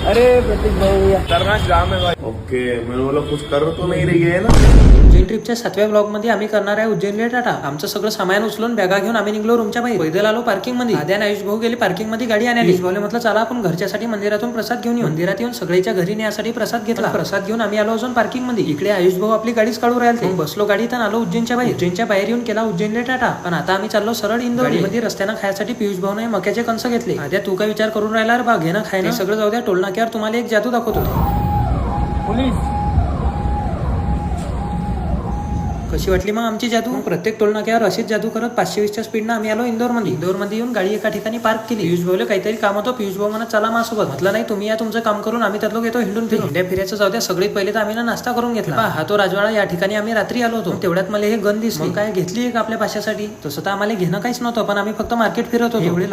अरे प्रतीक भाई खतरनाक जाम है भाई। ओके मैं बोला कुछ कर तो नहीं रही है ना। उज्जैन ट्रिपच्या 7व्या ब्लॉग मध्ये आम्ही करणार आहे उज्जैनला टाटा. आमचं सगळं सामान उचलून बॅगा घेऊन आम्ही निघलो रूमच्या बाहेर. पैदल आलो पार्किंग मध्ये. आद्या आणि आयुष भाऊ गेले पार्किंग मध्ये गाडी आणायला. आयुष भाऊले म्हटलं चला आपण घरच्यासाठी मंदिरातून प्रसाद घेऊन येऊ. मंदिरात येऊन सगळ्याच्या घरी नेण्यासाठी प्रसाद घेतला. प्रसाद घेऊन आम्ही आलो अजून पार्किंग मध्ये. इकडे आयुष भाऊ आपली गाडीच काढू राहिले. बसलो गाडीत आणि आलो उज्जैनच्या बाहेर. उज्जैनच्या बाहेर येऊन केला उज्जैनला टाटा. पण आता आम्ही चाललो सरळ इंदोर मध्ये. रस्त्यानं खायसाठी पियुष भाऊने मक्याचे कणस घेतले. आद्या तू काय विचार करून राहिला रे बा, घेणं खायनं सगळं जाऊ द्या. टोल नाक्यावर तुम्हाला एक जादू दाखवतो. कशी वाटली मग आमची जादू? प्रत्येक टोल नाक्यावर अशीच जादू करत 520च्या स्पीडनं आम्ही आलो इंदोरमध्ये. इंदोरमध्ये येऊन गाडी एका ठिकाणी पार्क केली. पियुष भाऊला काहीतरी काम होतं. पियुष भाऊ म्हणत चला माझ्यासोबत. म्हटलं नाही तुम्ही या तुमचं काम करून, आम्ही त्यातलो घेतो हिंडून फिरून. इंडिया फिरायचं जाऊ द्या. सगळ्यात पहिले तर आम्ही नाश्ता करून घेतला. हा तो राजवाडा, या ठिकाणी आम्ही रात्री आलो होतो. तेवढ्यात मला हे गन दिसली. काय घेतली एक आपल्या भाषेसाठी. तसं तर आम्हाला घेणं काहीच नव्हतं, पण आम्ही फक्त मार्केट फिरत होतो. एवढे